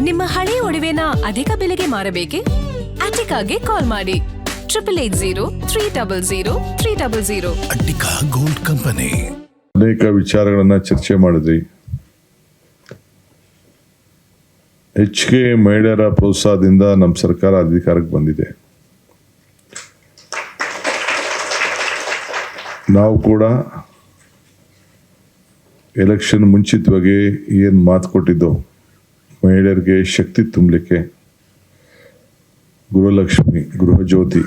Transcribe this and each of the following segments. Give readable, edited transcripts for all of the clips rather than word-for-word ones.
ನಿಮ್ಮ ಹಳೆಯ ಒಡವೆನ ಅಧಿಕ ಬೆಲೆಗೆ ಮಾರಬೇಕೆ? ಅಟಿಕಾಗೆ ಕಾಲ್ ಮಾಡಿ 8880 ಅಟ್ಟಿಕಾ ಗೋಲ್ಡ್ ಕಂಪನಿ. ಅನೇಕ ವಿಚಾರಗಳನ್ನ ಚರ್ಚೆ ಮಾಡಿದ್ರಿ. ಹೆಚ್ಚಿಗೆ ಮಹಿಳೆಯರ ಪ್ರೋತ್ಸಾಹದಿಂದ ನಮ್ಮ ಸರ್ಕಾರ ಅಧಿಕಾರಕ್ಕೆ ಬಂದಿದೆ. ನಾವು ಕೂಡ ಎಲೆಕ್ಷನ್ ಮುಂಚಿತವಾಗಿ ಏನು ಮಾತು ಕೊಟ್ಟಿದ್ದೋ ಮಹಿಳೆಯರಿಗೆ ಶಕ್ತಿ ತುಂಬಲಿಕ್ಕೆ ಗೃಹಲಕ್ಷ್ಮಿ, ಗೃಹಜ್ಯೋತಿ,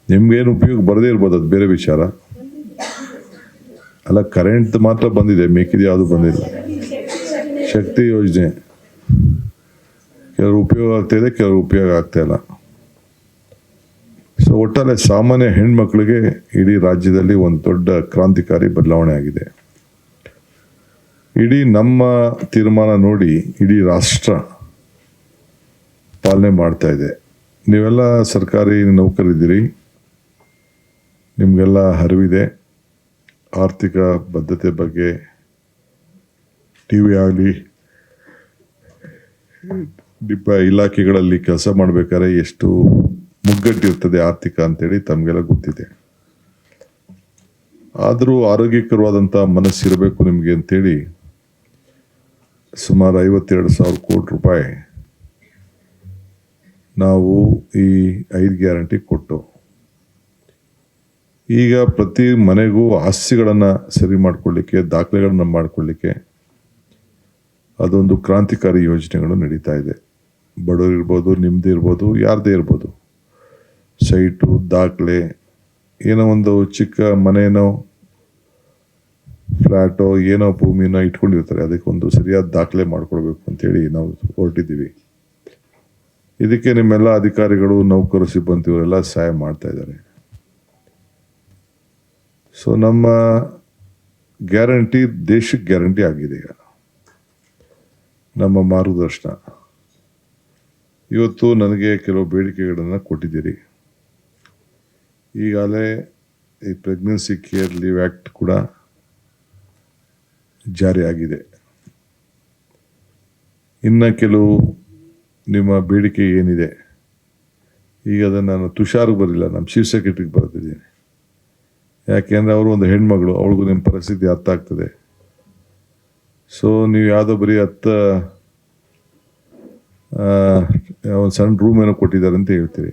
ನಿಮ್ಗೇನು ಉಪಯೋಗ ಬರದೇ ಇರ್ಬೋದು, ಅದು ಬೇರೆ ವಿಚಾರ ಅಲ್ಲ. ಕರೆಂಟ್ ಮಾತ್ರ ಬಂದಿದೆ, ಮಿಕ್ಕಿದ ಯಾವುದು ಬಂದಿಲ್ಲ. ಶಕ್ತಿ ಯೋಜನೆ ಕೆಲವರು ಉಪಯೋಗ ಆಗ್ತಾಯಿದೆ, ಕೆಲವರು ಉಪಯೋಗ ಆಗ್ತಾ ಇಲ್ಲ. ಸೊ ಒಟ್ಟಾರೆ ಸಾಮಾನ್ಯ ಹೆಣ್ಮಕ್ಳಿಗೆ ಇಡೀ ರಾಜ್ಯದಲ್ಲಿ ಒಂದು ದೊಡ್ಡ ಕ್ರಾಂತಿಕಾರಿ ಬದಲಾವಣೆ ಆಗಿದೆ. ಇಡೀ ನಮ್ಮ ತೀರ್ಮಾನ ನೋಡಿ ಇಡೀ ರಾಷ್ಟ್ರ ಪಾಲನೆ ಮಾಡ್ತಾ ಇದೆ. ನೀವೆಲ್ಲ ಸರ್ಕಾರಿ ನೌಕರಿದ್ದೀರಿ, ನಿಮಗೆಲ್ಲ ಅರಿವಿದೆ ಆರ್ಥಿಕ ಬದ್ಧತೆ ಬಗ್ಗೆ. ಟಿ ವಿ ಆಗಲಿ, ಇಲಾಖೆಗಳಲ್ಲಿ ಕೆಲಸ ಮಾಡಬೇಕಾದ್ರೆ ಎಷ್ಟು ಮುಗ್ಗಟ್ಟಿರ್ತದೆ ಆರ್ಥಿಕ ಅಂತೇಳಿ ತಮಗೆಲ್ಲ ಗೊತ್ತಿದೆ. ಆದರೂ ಆರೋಗ್ಯಕರವಾದಂಥ ಮನಸ್ಸಿರಬೇಕು ನಿಮಗೆ ಅಂತೇಳಿ ಸುಮಾರು 52,000 ಕೋಟಿ ರೂಪಾಯಿ ನಾವು ಈ 5 ಗ್ಯಾರಂಟಿ ಕೊಟ್ಟು, ಈಗ ಪ್ರತಿ ಮನೆಗೂ ಆಸ್ತಿಗಳನ್ನು ಸರಿ ಮಾಡಿಕೊಳ್ಳಿಕ್ಕೆ, ದಾಖಲೆಗಳನ್ನು ಮಾಡಿಕೊಳ್ಳಿಕ್ಕೆ ಅದೊಂದು ಕ್ರಾಂತಿಕಾರಿ ಯೋಜನೆಗಳು ನಡೀತಾ ಇದೆ. ಬಡವರು ಇರ್ಬೋದು, ನಿಮ್ಮದೇ ಇರ್ಬೋದು, ಯಾರದೇ ಇರ್ಬೋದು, ಸೈಟು, ದಾಖಲೆ, ಏನೋ ಒಂದು ಚಿಕ್ಕ ಮನೇನೋ ಫ್ಲ್ಯಾಟೋ ಏನೋ ಭೂಮಿನೋ ಇಟ್ಕೊಂಡಿರ್ತಾರೆ, ಅದಕ್ಕೊಂದು ಸರಿಯಾದ ದಾಖಲೆ ಮಾಡಿಕೊಡ್ಬೇಕು ಅಂತೇಳಿ ನಾವು ಹೊರಟಿದ್ದೀವಿ. ಇದಕ್ಕೆ ನಿಮ್ಮೆಲ್ಲ ಅಧಿಕಾರಿಗಳು, ನೌಕರು, ಸಿಬ್ಬಂದಿಯವರೆಲ್ಲ ಸಹಾಯ ಮಾಡ್ತಾ ಇದ್ದಾರೆ. ಸೊ ನಮ್ಮ ಗ್ಯಾರಂಟಿ ದೇಶಕ್ಕೆ ಗ್ಯಾರಂಟಿ ಆಗಿದೆ. ಈಗ ನಮ್ಮ ಮಾರ್ಗದರ್ಶನ ಇವತ್ತು ನನಗೆ ಕೆಲವು ಬೇಡಿಕೆಗಳನ್ನು ಕೊಟ್ಟಿದ್ದೀರಿ. ಈಗಾಗಲೇ ಈ ಪ್ರೆಗ್ನೆನ್ಸಿ ಕೇರ್ ಲೀವ್ ಆ್ಯಕ್ಟ್ ಕೂಡ ಜಾರಿಯಾಗಿದೆ. ಇನ್ನು ಕೆಲವು ನಿಮ್ಮ ಬೇಡಿಕೆ ಏನಿದೆ, ಈಗ ಅದನ್ನು ನಾನು ತುಷಾರ್ಗೆ ಬರಲಿಲ್ಲ, ನಮ್ಮ ಚೀಫ್ ಸೆಕ್ರೆಟರಿಗೆ ಬರ್ತಿದ್ದೀನಿ. ಯಾಕೆಂದರೆ ಅವರು ಒಂದು ಹೆಣ್ಮಗಳು, ಅವಳಿಗೂ ನಿಮ್ಮ ಪರಿಸ್ಥಿತಿ ಅರ್ಥ ಆಗ್ತದೆ. ಸೊ ನೀವು ಯಾವುದೋ ಬರೀ ಒಂದು ಸಣ್ಣ ರೂಮ್ ಏನೋ ಕೊಟ್ಟಿದ್ದಾರೆ ಅಂತ ಹೇಳ್ತೀರಿ.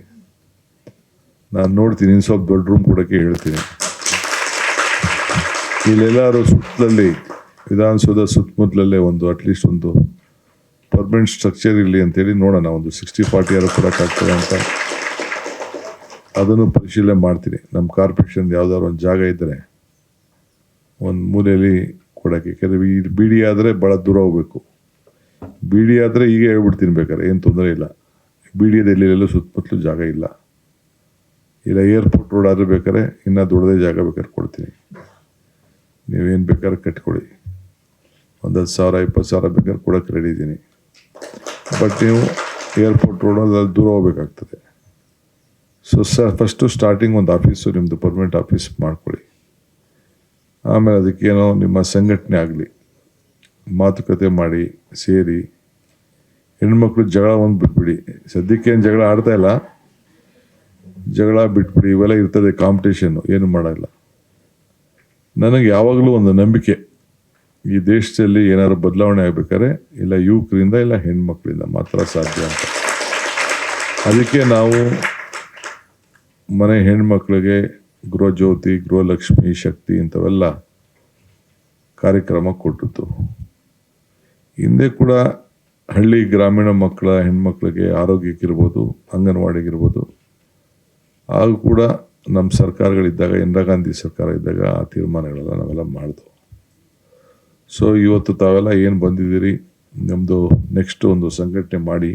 ನಾನು ನೋಡ್ತೀನಿ, ಇನ್ನು ಸ್ವಲ್ಪ ದೊಡ್ಡ ರೂಮ್ ಕೊಡೋಕ್ಕೆ ಹೇಳ್ತೀನಿ. ಇಲ್ಲೆಲ್ಲರೂ ಸುತ್ತಲಲ್ಲಿ, ವಿಧಾನಸೌಧ ಸುತ್ತಮುತ್ತಲಲ್ಲೇ ಒಂದು ಅಟ್ಲೀಸ್ಟ್ ಒಂದು ಪರ್ಮನೆಂಟ್ ಸ್ಟ್ರಕ್ಚರ್ ಇರಲಿ ಅಂತೇಳಿ ನೋಡೋಣ. ಒಂದು 60-40 ಯಾರು ಕೊಡೋಕ್ಕಾಗ್ತದೆ ಅಂತ ಅದನ್ನು ಪರಿಶೀಲನೆ ಮಾಡ್ತೀನಿ. ನಮ್ಮ ಕಾರ್ಪೊರೇಷನ್ ಯಾವುದಾದ್ರು ಒಂದು ಜಾಗ ಇದ್ದರೆ ಒಂದು ಮೂಲೆಯಲ್ಲಿ ಕೊಡೋಕ್ಕೆ. ಕೆಲವು ಈ ಬಿಡಿ ಆದರೆ ಭಾಳ ದೂರ ಹೋಗ್ಬೇಕು. ಬಿಡಿ ಆದರೆ ಈಗ ಹೇಳ್ಬಿಡ್ತೀನಿ, ಬೇಕಾದ್ರೆ ಏನು ತೊಂದರೆ ಇಲ್ಲ. ಬಿಡಿಯಲ್ಲಿ ಎಲ್ಲೆಲ್ಲೂ ಸುತ್ತಮುತ್ತಲೂ ಜಾಗ ಇಲ್ಲ. ಇಲ್ಲ ಏರ್ಪೋರ್ಟ್ ರೋಡ್ ಆದರೆ ಬೇಕಾದ್ರೆ ಇನ್ನೂ ದೊಡ್ಡದೇ ಜಾಗ ಬೇಕಾದ್ರೆ ಕೊಡ್ತೀನಿ. ನೀವೇನು ಬೇಕಾದ್ರೆ ಕಟ್ಕೊಳ್ಳಿ. ಒಂದು 10,000 20,000 ಬೇಕಾದ್ರೆ ಕೊಡೋಕ್ಕೆ ರೆಡಿ ಇದ್ದೀನಿ. ಬಟ್ ನೀವು ಏರ್ಪೋರ್ಟ್ ರೋಡಲ್ಲಿ ದೂರ ಹೋಗ್ಬೇಕಾಗ್ತದೆ. ಸೊ ಫಸ್ಟು ಸ್ಟಾರ್ಟಿಂಗ್ ಒಂದು ಆಫೀಸು ನಿಮ್ಮದು ಪರ್ಮನೆಂಟ್ ಆಫೀಸ್ ಮಾಡ್ಕೊಳ್ಳಿ. ಆಮೇಲೆ ಅದಕ್ಕೇನೋ ನಿಮ್ಮ ಸಂಘಟನೆ ಆಗಲಿ, ಮಾತುಕತೆ ಮಾಡಿ ಸೇರಿ. ಹೆಣ್ಮಕ್ಳು ಜಗಳ ಒಂದು ಬಿಟ್ಬಿಡಿ. ಸದ್ಯಕ್ಕೇನು ಜಗಳ ಆಡ್ತಾ ಇಲ್ಲ, ಜಗಳ ಬಿಟ್ಬಿಡಿ. ಇವೆಲ್ಲ ಇರ್ತದೆ ಕಾಂಪಿಟೇಷನ್ನು, ಏನು ಮಾಡೋಲ್ಲ. ನನಗೆ ಯಾವಾಗಲೂ ಒಂದು ನಂಬಿಕೆ, ಈ ದೇಶದಲ್ಲಿ ಏನಾದ್ರು ಬದಲಾವಣೆ ಆಗಬೇಕಾದ್ರೆ ಇಲ್ಲ ಯುವಕರಿಂದ ಇಲ್ಲ ಹೆಣ್ಮಕ್ಳಿಂದ ಮಾತ್ರ ಸಾಧ್ಯ ಅಂತ. ಅದಕ್ಕೆ ನಾವು ಮನೆ ಹೆಣ್ಮಕ್ಳಿಗೆ ಗೃಹಜ್ಯೋತಿ, ಗೃಹಲಕ್ಷ್ಮಿ, ಶಕ್ತಿ ಇಂಥವೆಲ್ಲ ಕಾರ್ಯಕ್ರಮ ಕೊಟ್ಟಿತ್ತು. ಹಿಂದೆ ಕೂಡ ಹಳ್ಳಿ ಗ್ರಾಮೀಣ ಮಕ್ಕಳ ಹೆಣ್ಮಕ್ಳಿಗೆ ಆರೋಗ್ಯಕ್ಕಿರ್ಬೋದು, ಅಂಗನವಾಡಿಗಿರ್ಬೋದು, ಆಗ ಕೂಡ ನಮ್ಮ ಸರ್ಕಾರಗಳಿದ್ದಾಗ, ಇಂದಿರಾ ಗಾಂಧಿ ಸರ್ಕಾರ ಇದ್ದಾಗ ಆ ತೀರ್ಮಾನಗಳೆಲ್ಲ ನಾವೆಲ್ಲ ಮಾಡಿದ್ವು. ಸೊ ಇವತ್ತು ತಾವೆಲ್ಲ ಏನು ಬಂದಿದ್ದೀರಿ, ನಮ್ಮದು ನೆಕ್ಸ್ಟ್ ಒಂದು ಸಂಘಟನೆ ಮಾಡಿ.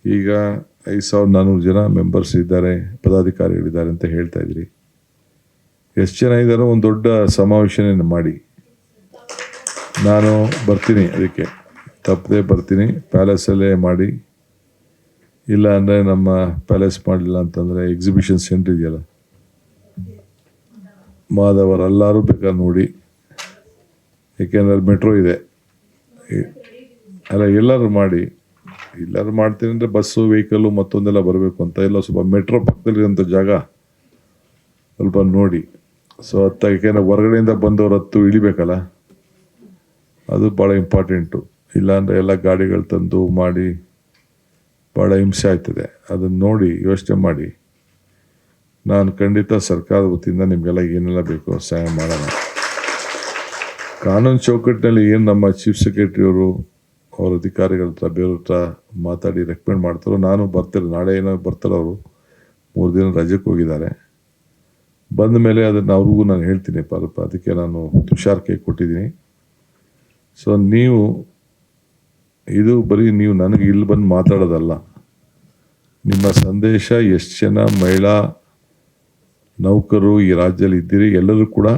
ಈಗ 5,400 ಜನ ಮೆಂಬರ್ಸ್ ಇದ್ದಾರೆ, ಪದಾಧಿಕಾರಿಗಳಿದ್ದಾರೆ ಅಂತ ಹೇಳ್ತಾ ಇದ್ದೀರಿ. ಎಷ್ಟು ಜನ ಇದ್ದಾರೋ ಒಂದು ದೊಡ್ಡ ಸಮಾವೇಶನ ಮಾಡಿ. ನಾನು ಬರ್ತೀನಿ, ಅದಕ್ಕೆ ತಪ್ಪದೆ ಬರ್ತೀನಿ. ಪ್ಯಾಲೇಸಲ್ಲೇ ಮಾಡಿ, ಇಲ್ಲ ಅಂದರೆ ನಮ್ಮ ಪ್ಯಾಲೇಸ್ ಮಾಡಲಿಲ್ಲ ಅಂತಂದರೆ ಎಕ್ಸಿಬಿಷನ್ ಸೆಂಟ್ರ್ ಇದೆಯಲ್ಲ ಮಾಧವರ, ಎಲ್ಲರೂ ಬೇಕಾದ್ರೆ ನೋಡಿ. ಏಕೆಂದರೆ ಮೆಟ್ರೋ ಇದೆ, ಅಲ್ಲ ಎಲ್ಲರೂ ಮಾಡಿ, ಎಲ್ಲರೂ ಮಾಡ್ತೀನಿ ಅಂದರೆ ಬಸ್ಸು ವೆಹಿಕಲ್ಲು ಮತ್ತೊಂದೆಲ್ಲ ಬರಬೇಕು ಅಂತ ಎಲ್ಲ ಸ್ವಲ್ಪ ಮೆಟ್ರೋ ಪಕ್ಕದಲ್ಲಿರೋಂಥ ಜಾಗ ಸ್ವಲ್ಪ ನೋಡಿ. ಸೊ ಯಾಕೆಂದರೆ ಹೊರಗಡೆಯಿಂದ ಬಂದವರು ಹತ್ತು ಇಳಿಬೇಕಲ್ಲ, ಅದು ಭಾಳ ಇಂಪಾರ್ಟೆಂಟು. ಇಲ್ಲಾಂದರೆ ಎಲ್ಲ ಗಾಡಿಗಳು ತಂದು ಮಾಡಿ ಭಾಳ ಹಿಂಸೆ ಆಗ್ತದೆ. ಅದನ್ನು ನೋಡಿ ಯೋಚನೆ ಮಾಡಿ. ನಾನು ಖಂಡಿತ ಸರ್ಕಾರದ ವತಿಯಿಂದ ನಿಮಗೆಲ್ಲ ಏನೆಲ್ಲ ಬೇಕೋ ಸಹಾಯ ಮಾಡೋಣ. ಕಾನೂನು ಚೌಕಟ್ಟಿನಲ್ಲಿ ಏನು ನಮ್ಮ ಚೀಫ್ ಸೆಕ್ರೆಟರಿಯವರು ಅವ್ರ ಅಧಿಕಾರಿಗಳ ಹತ್ರ ಬೇರೆಯವ್ರ ಹತ್ರ ಮಾತಾಡಿ ರೆಕಮೆಂಡ್ ಮಾಡ್ತಾರೋ, ನಾನು ಬರ್ತಾರೆ, ನಾಳೆ ಏನೋ ಬರ್ತಾರೆ. ಅವರು 3 ದಿನ ರಜೆಗೆ ಹೋಗಿದ್ದಾರೆ. ಬಂದ ಮೇಲೆ ಅದನ್ನು ಅವ್ರಿಗೂ ನಾನು ಹೇಳ್ತೀನಿ. ಅದಕ್ಕೆ ನಾನು ತುಷಾರ್ ಕೈ ಕೊಟ್ಟಿದ್ದೀನಿ. ಸೊ ನೀವು ಇದು ಬರೀ ನೀವು ನನಗೆ ಇಲ್ಲಿ ಬಂದು ಮಾತಾಡೋದಲ್ಲ, ನಿಮ್ಮ ಸಂದೇಶ ಎಷ್ಟು ಜನ ಮಹಿಳಾ ನೌಕರರು ಈ ರಾಜ್ಯದಲ್ಲಿ ಇದ್ದೀರಿ ಎಲ್ಲರೂ ಕೂಡ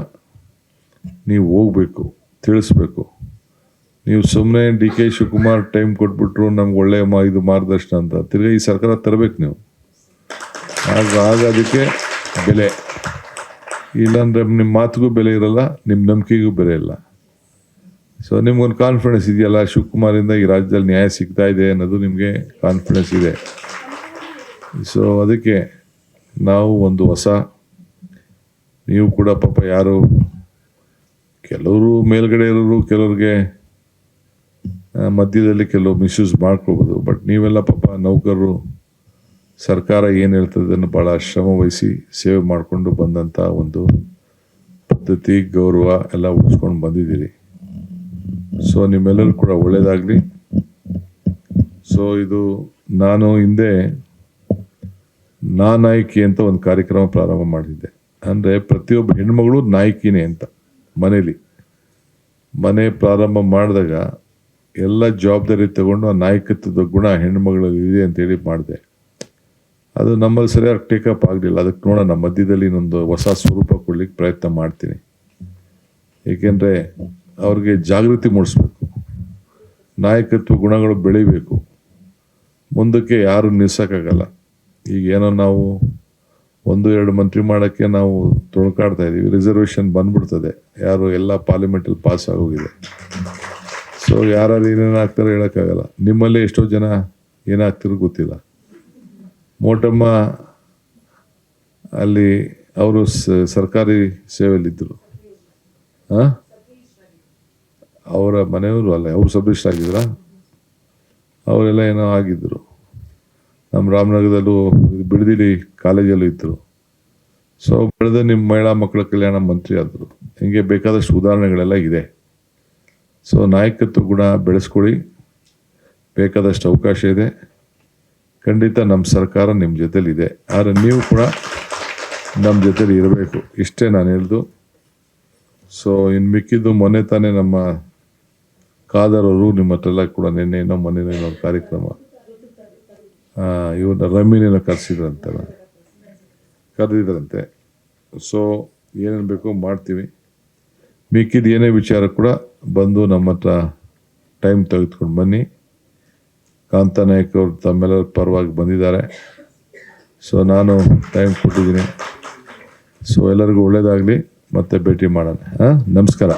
ನೀವು ಹೋಗಬೇಕು, ತಿಳಿಸ್ಬೇಕು. ನೀವು ಸುಮ್ಮನೆ DK ಶಿವಕುಮಾರ್ ಟೈಮ್ ಕೊಟ್ಬಿಟ್ರು ನಮ್ಗೆ ಒಳ್ಳೆ ಇದು ಮಾರ್ಗದರ್ಶನ ಅಂತ ತಿರ್ಗಿ ಈ ಸರ್ಕಾರ ತರಬೇಕು ನೀವು. ಆಗ ಅದಕ್ಕೆ ಬೆಲೆ, ಇಲ್ಲಾಂದರೆ ನಿಮ್ಮ ಮಾತಿಗೂ ಬೆಲೆ ಇರಲ್ಲ, ನಿಮ್ಮ ನಂಬಿಕೆಗೂ ಬೆಲೆ ಇಲ್ಲ. ಸೊ ನಿಮ್ಗೊಂದು ಕಾನ್ಫಿಡೆನ್ಸ್ ಇದೆಯಲ್ಲ, ಶಿವಕುಮಾರಿಂದ ಈ ರಾಜ್ಯದಲ್ಲಿ ನ್ಯಾಯ ಸಿಗ್ತಾ ಇದೆ ಅನ್ನೋದು ನಿಮಗೆ ಕಾನ್ಫಿಡೆನ್ಸ್ ಇದೆ. ಸೊ ಅದಕ್ಕೆ ನಾವು ಒಂದು ಹೊಸ, ನೀವು ಕೂಡ ಪಾಪ ಯಾರು ಕೆಲವರು ಮೇಲ್ಗಡೆ ಇರೋರು, ಕೆಲವ್ರಿಗೆ ಮಧ್ಯದಲ್ಲಿ ಕೆಲವು ಮಿಸ್ಯೂಸ್ ಮಾಡ್ಕೊಳ್ಬೋದು. ಬಟ್ ನೀವೆಲ್ಲ ಪಾಪ ನೌಕರರು ಸರ್ಕಾರ ಏನು ಹೇಳ್ತದೆ ಅದನ್ನು ಭಾಳ ಶ್ರಮ ವಹಿಸಿ ಸೇವೆ ಮಾಡಿಕೊಂಡು ಬಂದಂಥ ಒಂದು ಪದ್ಧತಿ, ಗೌರವ ಎಲ್ಲ ಉಳಿಸ್ಕೊಂಡು ಬಂದಿದ್ದೀರಿ. ಸೊ ನಿಮ್ಮೆಲ್ಲರೂ ಕೂಡ ಒಳ್ಳೆಯದಾಗಲಿ. ಸೊ ಇದು ನಾನು ಹಿಂದೆ ನಾಯಕಿ ಅಂತ ಒಂದು ಕಾರ್ಯಕ್ರಮ ಪ್ರಾರಂಭ ಮಾಡಿದ್ದೆ. ಅಂದರೆ ಪ್ರತಿಯೊಬ್ಬ ಹೆಣ್ಮಗಳು ನಾಯಕಿನೇ ಅಂತ ಮನೇಲಿ. ಮನೆ ಪ್ರಾರಂಭ ಮಾಡಿದಾಗ ಎಲ್ಲ ಜವಾಬ್ದಾರಿ ತಗೊಂಡು ಆ ನಾಯಕತ್ವದ ಗುಣ ಹೆಣ್ಮಗಳಲ್ಲಿ ಇದೆ ಅಂತೇಳಿ ಮಾಡಿದೆ. ಅದು ನಮ್ಮಲ್ಲಿ ಸರಿಯಾಗಿ ಟೇಕಪ್ ಆಗಲಿಲ್ಲ. ಅದಕ್ಕೆ ನೋಡೋಣ, ಮಧ್ಯದಲ್ಲಿ ಇನ್ನೊಂದು ಹೊಸ ಸ್ವರೂಪ ಕೊಡ್ಲಿಕ್ಕೆ ಪ್ರಯತ್ನ ಮಾಡ್ತೀನಿ. ಏಕೆಂದರೆ ಅವ್ರಿಗೆ ಜಾಗೃತಿ ಮೂಡಿಸ್ಬೇಕು, ನಾಯಕತ್ವ ಗುಣಗಳು ಬೆಳಿಬೇಕು. ಮುಂದಕ್ಕೆ ಯಾರು ನಿಲ್ಸೋಕ್ಕಾಗಲ್ಲ. ಈಗ ಏನೋ ನಾವು 1-2 ಮಂತ್ರಿ ಮಾಡೋಕ್ಕೆ ನಾವು ತೊಳ್ಕಾಡ್ತಾ ಇದ್ದೀವಿ. ರಿಸರ್ವೇಷನ್ ಬಂದ್ಬಿಡ್ತದೆ, ಯಾರು ಎಲ್ಲ ಪಾರ್ಲಿಮೆಂಟಲ್ಲಿ ಪಾಸ್ ಆಗೋಗಿದೆ. ಸೊ ಯಾರು ಏನೇನು ಆಗ್ತಾರೋ ಹೇಳೋಕ್ಕಾಗಲ್ಲ. ನಿಮ್ಮಲ್ಲೇ ಎಷ್ಟೋ ಜನ ಏನಾಗ್ತಿರೋ ಗೊತ್ತಿಲ್ಲ. ಮೋಟಮ್ಮ ಅಲ್ಲಿ ಅವರು ಸರ್ಕಾರಿ ಸೇವೆಯಲ್ಲಿದ್ದರು. ಅವರ ಮನೆಯವರು ಅಲ್ಲ, ಅವರು ಸಬ್ರಿಸ್ಟ್ ಆಗಿದ್ರ, ಅವರೆಲ್ಲ ಏನೋ ಆಗಿದ್ದರು. ನಮ್ಮ ರಾಮನಗರದಲ್ಲೂ ಬಿಡದಿಲಿ ಕಾಲೇಜಲ್ಲೂ ಇದ್ದರು. ಸೊ ಬೆಳೆದ ನಿಮ್ಮ ಮಹಿಳಾ ಮಕ್ಕಳ ಕಲ್ಯಾಣ ಮಂತ್ರಿ ಆದರು. ಹಿಂಗೆ ಬೇಕಾದಷ್ಟು ಉದಾಹರಣೆಗಳೆಲ್ಲ ಇದೆ. ಸೊ ನಾಯಕತ್ವ ಗುಣ ಬೆಳೆಸ್ಕೊಳ್ಳಿ, ಬೇಕಾದಷ್ಟು ಅವಕಾಶ ಇದೆ. ಖಂಡಿತ ನಮ್ಮ ಸರ್ಕಾರ ನಿಮ್ಮ ಜೊತೆಲಿದೆ. ಆದರೆ ನೀವು ಕೂಡ ನಮ್ಮ ಜೊತೆಲಿ ಇರಬೇಕು. ಇಷ್ಟೇ ನಾನು ಹೇಳ್ದು. ಸೊ ಇನ್ನು ಮಿಕ್ಕಿದ್ದು ಮೊನ್ನೆ ತಾನೇ ನಮ್ಮ ಖಾದರ್ ಅವರು ನಿಮ್ಮ ಹತ್ರ ಎಲ್ಲ ಕೂಡ ನಿನ್ನೆನೋ ಮೊನ್ನೆನೋ ಕಾರ್ಯಕ್ರಮ ಇವ್ರನ್ನ ರಮ್ಮಿನೇನೋ ಕರೆದಿದ್ರಂತೆ. ಸೊ ಏನೇನು ಬೇಕೋ ಮಾಡ್ತೀವಿ. ಮಿಕ್ಕಿದ ಏನೇ ವಿಚಾರ ಕೂಡ ಬಂದು ನಮ್ಮ ಹತ್ರ ಟೈಮ್ ತೆಗೆದುಕೊಂಡು ಬನ್ನಿ. ಕಾಂತನಾಯಕ್ ಅವರು ತಮ್ಮೆಲ್ಲರ ಪರವಾಗಿ ಬಂದಿದ್ದಾರೆ. ಸೊ ನಾನು ಟೈಮ್ ಕೊಟ್ಟಿದ್ದೀನಿ. ಸೊ ಎಲ್ಲರಿಗೂ ಒಳ್ಳೆಯದಾಗಲಿ, ಮತ್ತೆ ಭೇಟಿ ಮಾಡೋಣ. ನಮಸ್ಕಾರ.